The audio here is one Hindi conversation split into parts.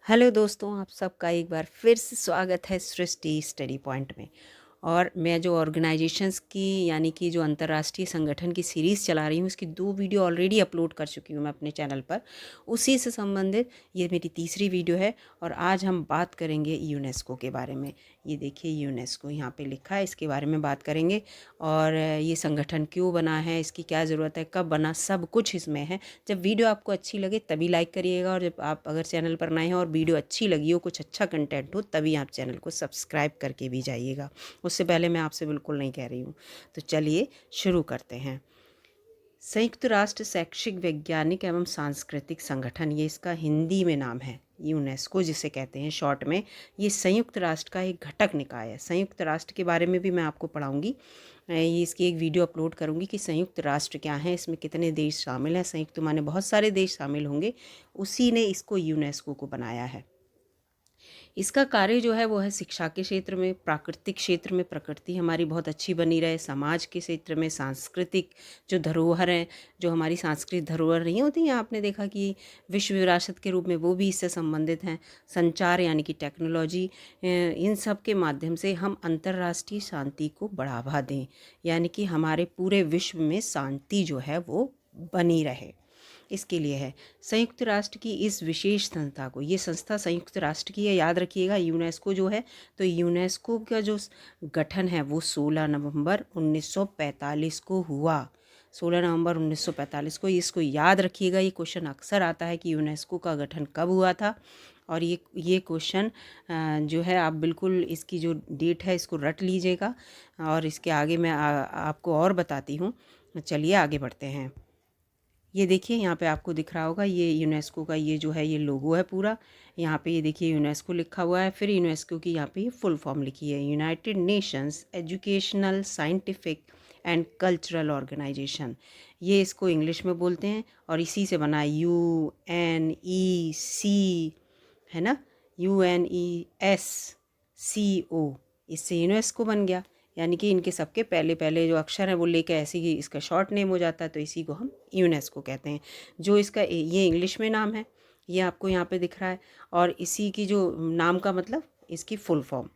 हेलो दोस्तों, आप सबका एक बार फिर से स्वागत है सृष्टि स्टडी पॉइंट में। और मैं जो ऑर्गेनाइजेशंस की यानी कि जो अंतर्राष्ट्रीय संगठन की सीरीज़ चला रही हूँ, उसकी 2 वीडियो ऑलरेडी अपलोड कर चुकी हूँ मैं अपने चैनल पर। उसी से संबंधित ये मेरी तीसरी वीडियो है और आज हम बात करेंगे यूनेस्को के बारे में। ये देखिए, यूनेस्को यहाँ पे लिखा है, इसके बारे में बात करेंगे। और ये संगठन क्यों बना है, इसकी क्या ज़रूरत है, कब बना, सब कुछ इसमें है। जब वीडियो आपको अच्छी लगे तभी लाइक करिएगा, और जब आप अगर चैनल पर नए हैं और वीडियो अच्छी लगी हो, कुछ अच्छा कंटेंट हो, तभी आप चैनल को सब्सक्राइब करके भी जाइएगा। उससे पहले मैं आपसे बिल्कुल नहीं कह रही हूँ। तो चलिए शुरू करते हैं। संयुक्त राष्ट्र शैक्षिक वैज्ञानिक एवं सांस्कृतिक संगठन, ये इसका हिंदी में नाम है, यूनेस्को जिसे कहते हैं शॉर्ट में। ये संयुक्त राष्ट्र का एक घटक निकाय है। संयुक्त राष्ट्र के बारे में भी मैं आपको पढ़ाऊंगी। ये इसकी एक वीडियो अपलोड करूंगी कि संयुक्त राष्ट्र क्या है, इसमें कितने देश शामिल हैं। संयुक्त माने बहुत सारे देश शामिल होंगे। उसी ने इसको यूनेस्को को बनाया है। इसका कार्य जो है वो है शिक्षा के क्षेत्र में, प्राकृतिक क्षेत्र में प्रकृति हमारी बहुत अच्छी बनी रहे, समाज के क्षेत्र में सांस्कृतिक जो धरोहर हैं, जो हमारी सांस्कृतिक धरोहर नहीं होती हैं, आपने देखा कि विश्व विरासत के रूप में, वो भी इससे संबंधित हैं। संचार यानी कि टेक्नोलॉजी, इन सब के माध्यम से हम अंतर्राष्ट्रीय शांति को बढ़ावा दें, यानी कि हमारे पूरे विश्व में शांति जो है वो बनी रहे, इसके लिए है। संयुक्त राष्ट्र की इस विशेष संस्था को, ये संस्था संयुक्त राष्ट्र की है, याद रखिएगा। यूनेस्को जो है, तो यूनेस्को का जो गठन है वो 16 नवंबर 1945 को हुआ। 16 नवंबर 1945 को, इसको याद रखिएगा। ये क्वेश्चन अक्सर आता है कि यूनेस्को का गठन कब हुआ था। और ये क्वेश्चन जो है, आप बिल्कुल इसकी जो डेट है इसको रट लीजिएगा। और इसके आगे मैं आपको और बताती हूँ। चलिए आगे बढ़ते हैं। ये देखिए, यहाँ पे आपको दिख रहा होगा, ये यूनेस्को का ये जो है ये लोगो है पूरा। यहाँ पे ये देखिए यूनेस्को लिखा हुआ है। फिर यूनेस्को की यहाँ पे ये फुल फॉर्म लिखी है, United Nations Educational Scientific and Cultural Organization. ये इसको इंग्लिश में बोलते हैं और इसी से बना है UNEC, है ना, UNESCO। इससे यूनेस्को बन गया। यानी कि इनके सबके पहले पहले जो अक्षर हैं वो लेके ऐसे ही इसका शॉर्ट नेम हो जाता है, तो इसी को हम यूनेस्को कहते हैं। जो इसका ये इंग्लिश में नाम है, ये आपको यहाँ पे दिख रहा है। और इसी की जो नाम का मतलब, इसकी फुल फॉर्म।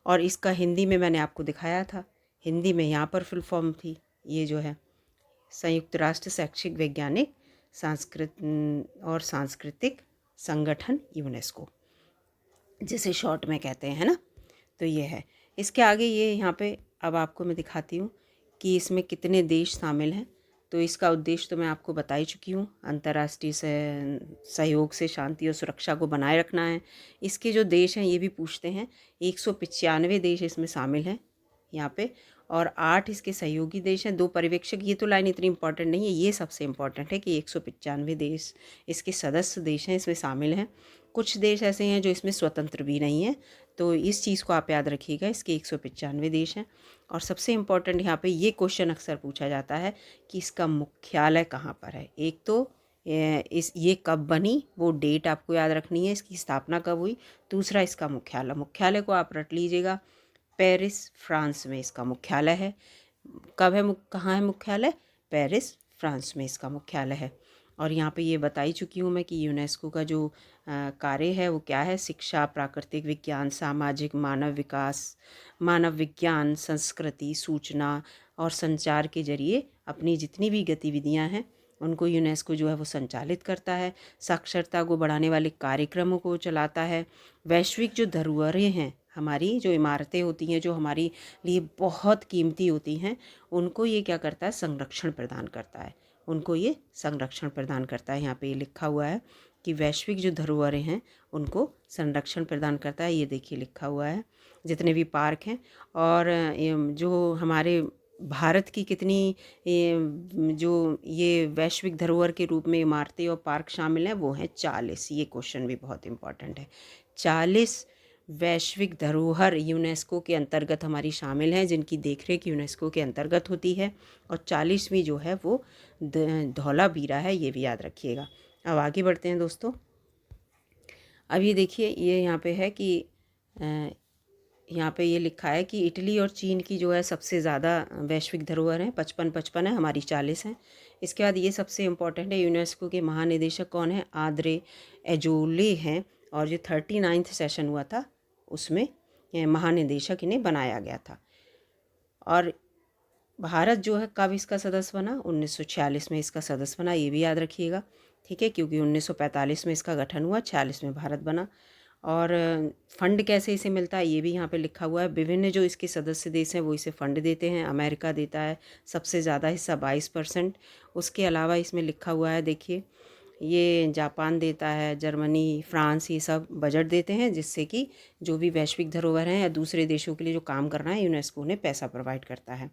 और इसका हिंदी में मैंने आपको दिखाया था, हिंदी में यहाँ पर फुल फॉर्म थी। ये जो है संयुक्त राष्ट्र शैक्षिक वैज्ञानिक और सांस्कृतिक संगठन यूनेस्को, जिसे शॉर्ट में कहते हैं, है ना। तो ये है। इसके आगे ये यहाँ पे अब आपको मैं दिखाती हूँ कि इसमें कितने देश शामिल हैं। तो इसका उद्देश्य तो मैं आपको बता ही चुकी हूँ, अंतर्राष्ट्रीय सहयोग से शांति और सुरक्षा को बनाए रखना है। इसके जो देश हैं ये भी पूछते हैं। 195 देश इसमें शामिल हैं यहाँ पे, और 8 इसके सहयोगी देश हैं, 2 पर्यवेक्षक। ये तो लाइन इतनी इंपॉर्टेंट नहीं है, ये सबसे इम्पॉर्टेंट है कि 195 देश इसके सदस्य देश हैं, इसमें शामिल हैं। कुछ देश ऐसे हैं जो इसमें स्वतंत्र भी नहीं हैं, तो इस चीज़ को आप याद रखिएगा। इसके 195 देश हैं। और सबसे इम्पॉर्टेंट यहाँ पे ये क्वेश्चन अक्सर पूछा जाता है कि इसका मुख्यालय कहाँ पर है। एक तो ये कब बनी, वो डेट आपको याद रखनी है, इसकी स्थापना कब हुई। दूसरा, इसका मुख्यालय को आप रट लीजिएगा, पेरिस फ्रांस में इसका मुख्यालय है। कब है, कहाँ है मुख्यालय, पेरिस फ्रांस में इसका मुख्यालय है। और यहाँ पे ये बता ही चुकी हूँ मैं कि यूनेस्को का जो कार्य है वो क्या है। शिक्षा, प्राकृतिक विज्ञान, सामाजिक, मानव विकास, मानव विज्ञान, संस्कृति, सूचना और संचार के जरिए अपनी जितनी भी गतिविधियाँ हैं उनको यूनेस्को जो है वो संचालित करता है। साक्षरता को बढ़ाने वाले कार्यक्रमों को चलाता है। वैश्विक जो धरोहरें हैं, हमारी जो इमारतें होती हैं, जो हमारी लिए बहुत कीमती होती हैं, उनको ये क्या करता है, संरक्षण प्रदान करता है। उनको ये संरक्षण प्रदान करता है। यहाँ पे ये लिखा हुआ है कि वैश्विक जो धरोहरें हैं उनको संरक्षण प्रदान करता है। ये देखिए लिखा हुआ है, जितने भी पार्क हैं। और जो हमारे भारत की कितनी जो ये वैश्विक धरोहर के रूप में इमारतें और पार्क शामिल हैं, वो हैं 40। ये क्वेश्चन भी बहुत इंपॉर्टेंट है। 40 वैश्विक धरोहर यूनेस्को के अंतर्गत हमारी शामिल हैं, जिनकी देखरेख यूनेस्को के अंतर्गत होती है। और 40वीं जो है वो धौलावीरा है, ये भी याद रखिएगा। अब आगे बढ़ते हैं दोस्तों। अब ये देखिए, ये यहाँ पे है कि यहाँ पे ये लिखा है कि इटली और चीन की जो है सबसे ज़्यादा वैश्विक धरोहर हैं, 55 है, हमारी 40 हैं। इसके बाद ये सबसे इम्पोर्टेंट है, यूनेस्को के महानिदेशक कौन है, आद्रे एजोले हैं। और जो 39th सेशन हुआ था उसमें महानिदेशक इन्हें बनाया गया था। और भारत जो है कब इसका सदस्य बना, 1946 में इसका सदस्य बना, ये भी याद रखिएगा, ठीक है, क्योंकि 1945 में इसका गठन हुआ, 46 में भारत बना। और फंड कैसे इसे मिलता है ये भी यहाँ पे लिखा हुआ है। विभिन्न जो इसके सदस्य देश हैं वो इसे फंड देते हैं। अमेरिका देता है सबसे ज़्यादा हिस्सा 22%। उसके अलावा इसमें लिखा हुआ है, देखिए, ये जापान देता है, जर्मनी, फ्रांस, ये सब बजट देते हैं, जिससे कि जो भी वैश्विक धरोहर हैं या दूसरे देशों के लिए जो काम करना है यूनेस्को उन्हें पैसा प्रोवाइड करता है।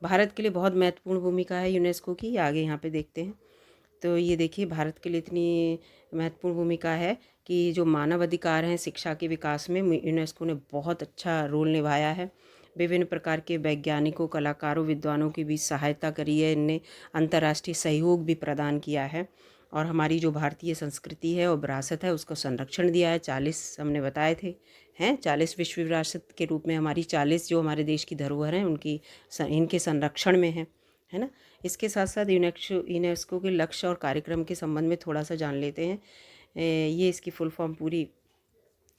भारत के लिए बहुत महत्वपूर्ण भूमिका है यूनेस्को की, आगे यहाँ पे देखते हैं। तो ये देखिए, भारत के लिए इतनी महत्वपूर्ण भूमिका है कि जो मानव अधिकार हैं शिक्षा के विकास में यूनेस्को ने बहुत अच्छा रोल निभाया है। विभिन्न प्रकार के वैज्ञानिकों, कलाकारों, विद्वानों की भी सहायता करी है इनने, अंतर्राष्ट्रीय सहयोग भी प्रदान किया है, और हमारी जो भारतीय संस्कृति है और विरासत है उसको संरक्षण दिया है। 40 हमने बताए थे, हैं 40 विश्व विरासत के रूप में हमारी 40 जो हमारे देश की धरोहर हैं उनकी इनके संरक्षण में है ना। इसके साथ साथ यूनेस्को के लक्ष्य और कार्यक्रम के संबंध में थोड़ा सा जान लेते हैं। ये इसकी फुल फॉर्म पूरी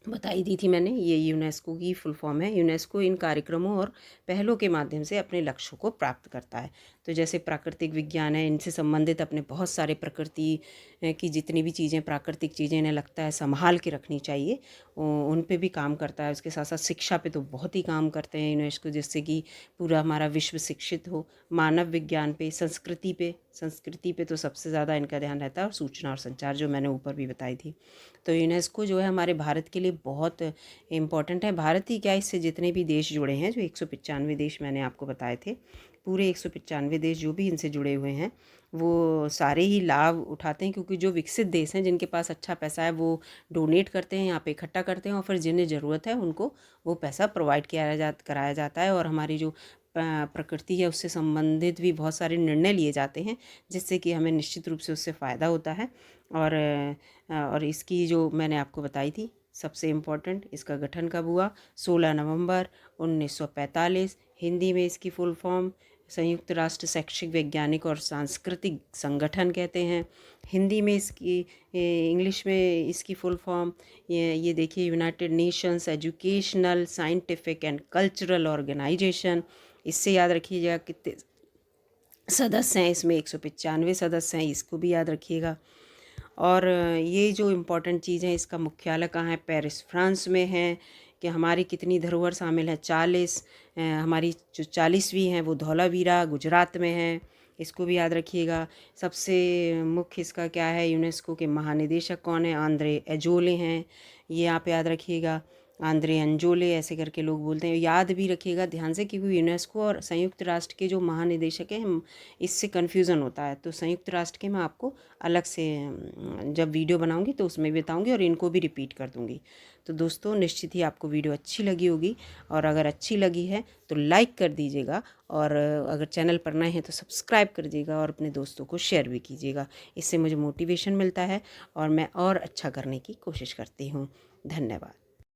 बताई दी थी मैंने, ये यूनेस्को की फुल फॉर्म है। यूनेस्को इन कार्यक्रमों और पहलों के माध्यम से अपने लक्ष्यों को प्राप्त करता है। तो जैसे प्राकृतिक विज्ञान है, इनसे संबंधित अपने बहुत सारे प्रकृति की जितनी भी चीज़ें, प्राकृतिक चीज़ें इन्हें लगता है संभाल के रखनी चाहिए, उन पे भी काम करता है। उसके साथ साथ शिक्षा पे तो बहुत ही काम करते हैं यूनेस्को, जिससे कि पूरा हमारा विश्व शिक्षित हो। मानव विज्ञान पे, संस्कृति पे तो सबसे ज़्यादा इनका ध्यान रहता है, और सूचना और संचार जो मैंने ऊपर भी बताई थी। तो यूनेस्को जो है हमारे भारत के लिए बहुत इम्पॉर्टेंट है। भारत ही क्या, इससे जितने भी देश जुड़े हैं, जो 195 देश मैंने आपको बताए थे, पूरे 195 देश जो भी इनसे जुड़े हुए हैं वो सारे ही लाभ उठाते हैं, क्योंकि जो विकसित देश हैं जिनके पास अच्छा पैसा है वो डोनेट करते हैं, यहाँ पे इकट्ठा करते हैं, और फिर जिन्हें ज़रूरत है उनको वो पैसा प्रोवाइड कराया जाता है। और हमारी जो प्रकृति है उससे संबंधित भी बहुत सारे निर्णय लिए जाते हैं, जिससे कि हमें निश्चित रूप से उससे फ़ायदा होता है। और इसकी जो मैंने आपको बताई थी सबसे इम्पोर्टेंट, इसका गठन कब हुआ, 16 नवंबर 1945। हिंदी में इसकी फुल फॉर्म संयुक्त राष्ट्र शैक्षिक, वैज्ञानिक और सांस्कृतिक संगठन कहते हैं। हिंदी में इसकी, इंग्लिश में इसकी फुल फॉर्म ये देखिए, United Nations Educational, Scientific and Cultural Organization. इससे याद रखिएगा कितने सदस्य हैं इसमें, 195 सदस्य हैं, इसको भी याद रखिएगा। और ये जो इम्पोर्टेंट चीज़ है, इसका मुख्यालय कहाँ है, पेरिस फ्रांस में है। कि हमारी कितनी धरोहर शामिल है, 40। हमारी जो 40वीं हैं वो धौलावीरा गुजरात में है, इसको भी याद रखिएगा। सबसे मुख्य इसका क्या है, यूनेस्को के महानिदेशक कौन है, आंद्रे एजोले हैं, ये आप याद रखिएगा। आंद्रे अंजोले ऐसे करके लोग बोलते हैं, याद भी रखिएगा ध्यान से, क्योंकि यूनेस्को और संयुक्त राष्ट्र के जो महानिदेशक हैं इससे कन्फ्यूज़न होता है। तो संयुक्त राष्ट्र के मैं आपको अलग से जब वीडियो बनाऊंगी तो उसमें भी बताऊंगी, और इनको भी रिपीट कर दूंगी। तो दोस्तों, निश्चित ही आपको वीडियो अच्छी लगी होगी, और अगर अच्छी लगी है तो लाइक कर दीजिएगा, और अगर चैनल पर नए हैं तो सब्सक्राइब कर दीजिएगा, और अपने दोस्तों को शेयर भी कीजिएगा। इससे मुझे मोटिवेशन मिलता है और मैं और अच्छा करने की कोशिश करती हूँ। धन्यवाद।